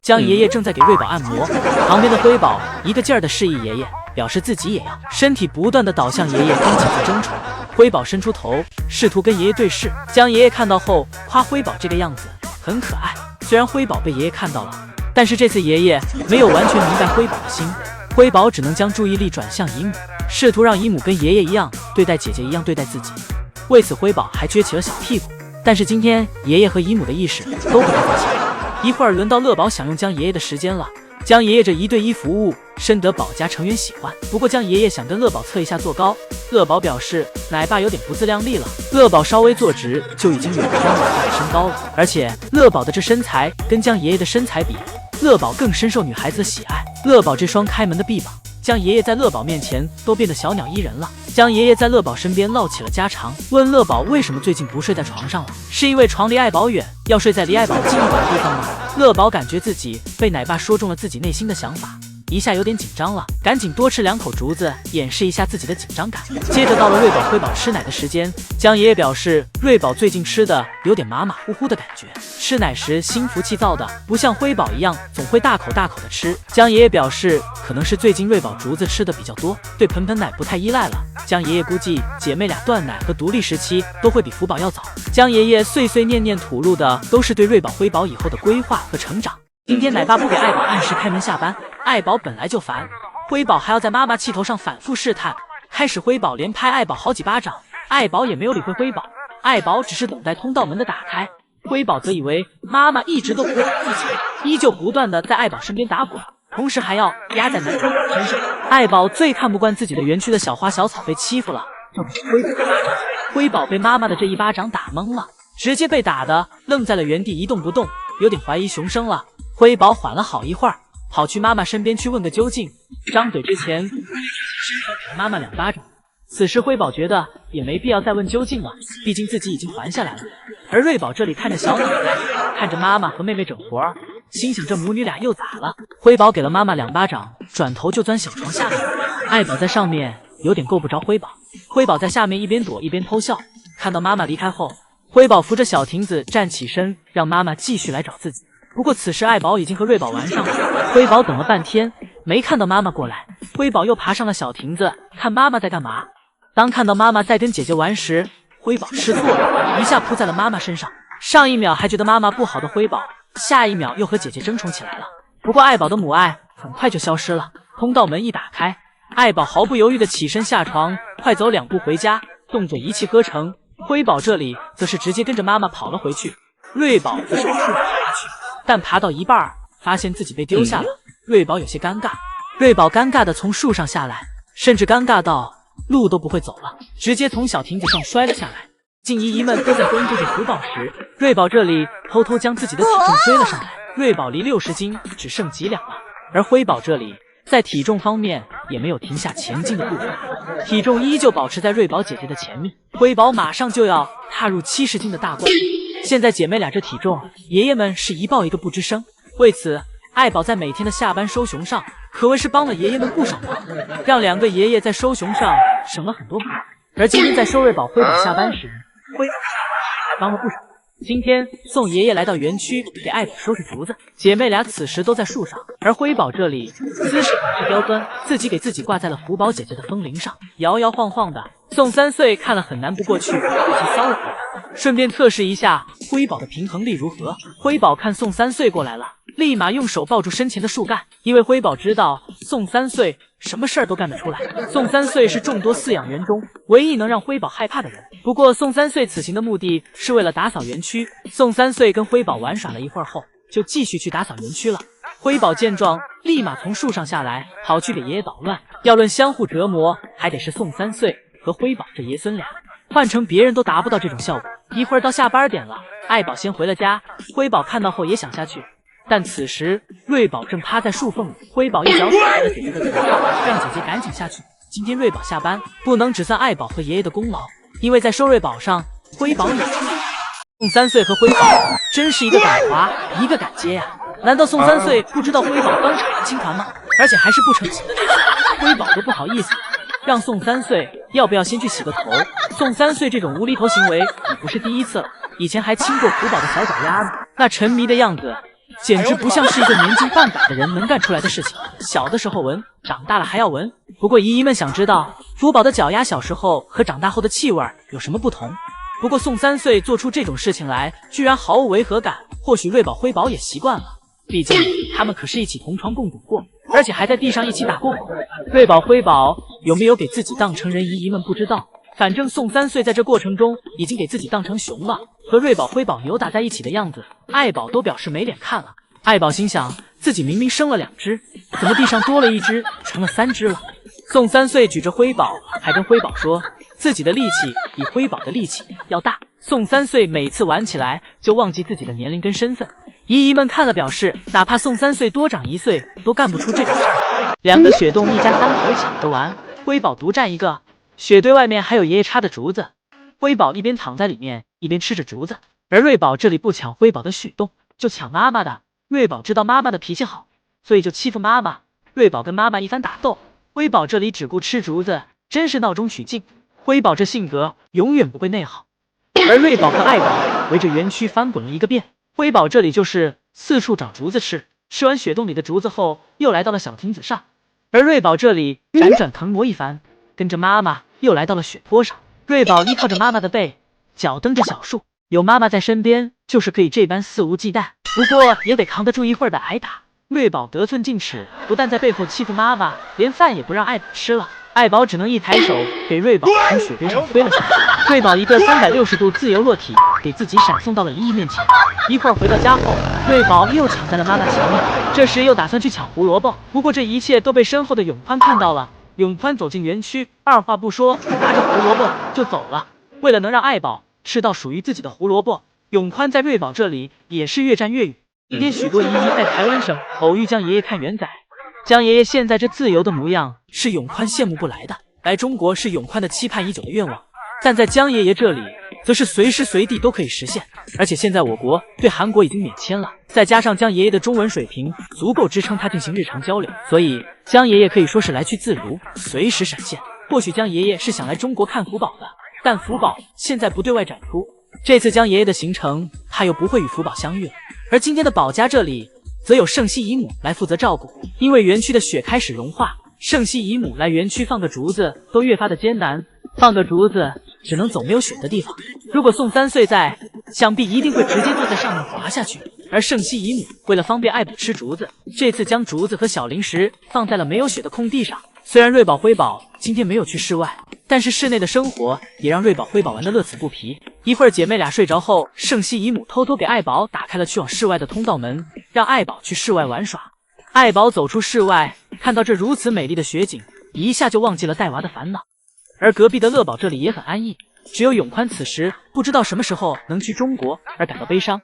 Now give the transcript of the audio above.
江爷爷正在给瑞宝按摩，旁边的辉宝一个劲儿的示意爷爷，表示自己也要，身体不断的倒向爷爷跟姐姐争宠。辉宝伸出头，试图跟爷爷对视。江爷爷看到后夸辉宝这个样子很可爱。虽然辉宝被爷爷看到了，但是这次爷爷没有完全明白辉宝的心，辉宝只能将注意力转向姨母，试图让姨母跟爷爷一样对待姐姐，一样对待自己。为此辉宝还撅起了小屁股。但是今天爷爷和姨母的意识都不太在线。一会儿轮到乐宝享用江爷爷的时间了。江爷爷这一对一服务深得宝家成员喜欢，不过江爷爷想跟乐宝测一下坐高，乐宝表示奶爸有点不自量力了。乐宝稍微坐直就已经远超奶爸的身高了，而且乐宝的这身材跟江爷爷的身材比，乐宝更深受女孩子的喜爱。乐宝这双开门的臂膀，江爷爷在乐宝面前都变得小鸟依人了。江爷爷在乐宝身边唠起了家常，问乐宝为什么最近不睡在床上了，是因为床离爱宝远，要睡在离爱宝近一点的地方吗？乐宝感觉自己被奶爸说中了自己内心的想法，一下有点紧张了，赶紧多吃2口竹子掩饰一下自己的紧张感。接着到了瑞宝辉宝吃奶的时间，江爷爷表示瑞宝最近吃的有点马马虎虎的感觉，吃奶时心浮气躁的，不像辉宝一样总会大口大口的吃。江爷爷表示可能是最近瑞宝竹子吃的比较多，对盆盆奶不太依赖了。江爷爷估计姐妹俩断奶和独立时期都会比福宝要早。江爷爷碎碎念念吐露的都是对瑞宝辉宝以后的规划和成长。今天奶爸不给爱宝按时开门下班，爱宝本来就烦，辉宝还要在妈妈气头上反复试探。开始辉宝连拍爱宝好几巴掌，爱宝也没有理会辉宝，爱宝只是等待通道门的打开。辉宝则以为妈妈一直都不会打自己，依旧不断的在爱宝身边打滚，同时还要压在男主角身上。爱宝最看不惯自己的园区的小花小草被欺负了，就给辉宝一巴掌。辉宝被妈妈的这一巴掌打懵了，直接被打的愣在了原地一动不动，有点怀疑熊生了。辉宝缓了好一会儿，跑去妈妈身边去问个究竟，张嘴之前伸手给了妈妈2巴掌。此时辉宝觉得也没必要再问究竟了，毕竟自己已经还下来了。而瑞宝这里看着小奶奶，看着妈妈和妹妹整活儿，心想这母女俩又咋了。辉宝给了妈妈2巴掌，转头就钻小床下面。爱宝在上面有点够不着辉宝，辉宝在下面一边躲一边偷笑。看到妈妈离开后，辉宝扶着小亭子站起身，让妈妈继续来找自己。不过此时爱宝已经和瑞宝玩上了，辉宝等了半天没看到妈妈过来，辉宝又爬上了小亭子看妈妈在干嘛。当看到妈妈在跟姐姐玩时，辉宝吃错了，一下扑在了妈妈身上。上一秒还觉得妈妈不好的辉宝，下一秒又和姐姐争宠起来了。不过爱宝的母爱很快就消失了。通道门一打开，爱宝毫不犹豫地起身下床，快走2步回家，动作一气呵成。辉宝这里则是直接跟着妈妈跑了回去，瑞宝则是往树上爬去，但爬到一半发现自己被丢下了。瑞宝有些尴尬，瑞宝尴尬地从树上下来，甚至尴尬到路都不会走了，直接从小亭子上摔了下来。静姨姨们都在关注着福宝时，瑞宝这里偷偷将自己的体重追了上来。瑞宝离60斤只剩几两了，而辉宝这里在体重方面也没有停下前进的步伐，体重依旧保持在瑞宝姐姐的前面。辉宝马上就要踏入70斤的大关，现在姐妹俩这体重，爷爷们是一抱一个不吱声。为此，爱宝在每天的下班收熊上可谓是帮了爷爷们不少忙，让2个爷爷在收熊上省了很多活。而今天在收瑞宝、辉宝下班时，辉宝还帮了不少。今天送爷爷来到园区给爱宝收拾竹子，姐妹俩此时都在树上，而辉宝这里姿势很是刁钻，自己给自己挂在了福宝姐姐的风铃上，摇摇晃晃的。宋3岁看了很难不过去，自己搔了一把，顺便测试一下辉宝的平衡力如何。辉宝看宋3岁过来了，立马用手抱住身前的树干，因为辉宝知道宋3岁什么事儿都干得出来。宋3岁是众多饲养员中唯一能让辉宝害怕的人。不过宋3岁此行的目的是为了打扫园区。宋3岁跟辉宝玩耍了一会儿后，就继续去打扫园区了。辉宝见状，立马从树上下来，跑去给爷爷捣乱。要论相互折磨，还得是宋3岁和辉宝这爷孙俩，换成别人都达不到这种效果。一会儿到下班点了，爱宝先回了家，辉宝看到后也想下去。但此时瑞宝正趴在树缝里，辉宝一脚踩在了姐姐的头上，让姐姐赶紧下去。今天瑞宝下班不能只算爱宝和爷爷的功劳，因为在收瑞宝上，辉宝也出了。宋3岁和辉宝真是一个敢滑，一个敢接呀！难道宋3岁不知道辉宝刚场完青团吗？而且还是不成形的那种，辉宝都不好意思让宋3岁要不要先去洗个头。宋3岁这种无厘头行为也不是第一次了，以前还亲过福宝的小脚丫呢，那沉迷的样子简直不像是一个年近半百的人能干出来的事情。小的时候闻，长大了还要闻。不过姨姨们想知道福宝的脚丫小时候和长大后的气味有什么不同。不过宋3岁做出这种事情来，居然毫无违和感。或许瑞宝、辉宝也习惯了，毕竟他们可是一起同床共度过，而且还在地上一起打过滚。瑞宝、辉宝有没有给自己当成人，姨姨们不知道。反正宋3岁在这过程中已经给自己当成熊了，和瑞宝、辉宝扭打在一起的样子，爱宝都表示没脸看了。爱宝心想，自己明明生了2只，怎么地上多了1只，成了3只了？宋3岁举着辉宝，还跟辉宝说自己的力气比辉宝的力气要大。宋3岁每次玩起来就忘记自己的年龄跟身份，姨姨们看了表示，哪怕宋3岁多长1岁都干不出这种事儿。2个雪洞一家3口抢着玩，辉宝独占一个。雪堆外面还有爷爷插的竹子，辉宝一边躺在里面一边吃着竹子，而瑞宝这里不抢辉宝的雪洞，就抢妈妈的。瑞宝知道妈妈的脾气好，所以就欺负妈妈。瑞宝跟妈妈一番打斗，辉宝这里只顾吃竹子，真是闹中取静。辉宝这性格永远不会内耗。而瑞宝和爱宝围着园区翻滚了一个遍，辉宝这里就是四处找竹子吃，吃完雪洞里的竹子后，又来到了小亭子上。而瑞宝这里辗转腾挪一番，跟着妈妈又来到了雪坡上。瑞宝依靠着妈妈的背，脚蹬着小树，有妈妈在身边，就是可以这般肆无忌惮。不过也得扛得住一会儿的挨打。瑞宝得寸进尺，不但在背后欺负妈妈，连饭也不让爱宝吃了。爱宝只能一抬手给瑞宝从雪堆上推了下来。瑞宝一个360度自由落体，给自己闪送到了姨姨面前。一会儿回到家后，瑞宝又抢在了妈妈前面，这时又打算去抢胡萝卜。不过这一切都被身后的永宽看到了。永宽走进园区，二话不说，拿着胡萝卜就走了。为了能让爱宝吃到属于自己的胡萝卜，永宽在瑞宝这里也是越战越远。一天，许多姨姨在台湾省偶遇江爷爷看元仔。江爷爷现在这自由的模样，是永宽羡慕不来的。来中国是永宽的期盼已久的愿望，但在江爷爷这里，则是随时随地都可以实现。而且现在我国对韩国已经免签了，再加上江爷爷的中文水平足够支撑他进行日常交流，所以江爷爷可以说是来去自如，随时闪现。或许江爷爷是想来中国看福宝的，但福宝现在不对外展出，这次江爷爷的行程他又不会与福宝相遇了。而今天的宝家这里则有圣熙姨母来负责照顾，因为园区的雪开始融化，圣熙姨母来园区放个竹子都越发的艰难，放个竹子只能走没有雪的地方。如果宋3岁在，想必一定会直接坐在上面滑下去。而圣熙姨母为了方便爱宝吃竹子，这次将竹子和小零食放在了没有雪的空地上。虽然瑞宝、辉宝今天没有去室外，但是室内的生活也让瑞宝、辉宝玩得乐此不疲。一会儿姐妹俩睡着后，圣熙姨母偷偷给爱宝打开了去往室外的通道门，让爱宝去室外玩耍。爱宝走出室外，看到这如此美丽的雪景，一下就忘记了带娃的烦恼。而隔壁的乐宝这里也很安逸，只有永宽此时不知道什么时候能去中国而感到悲伤。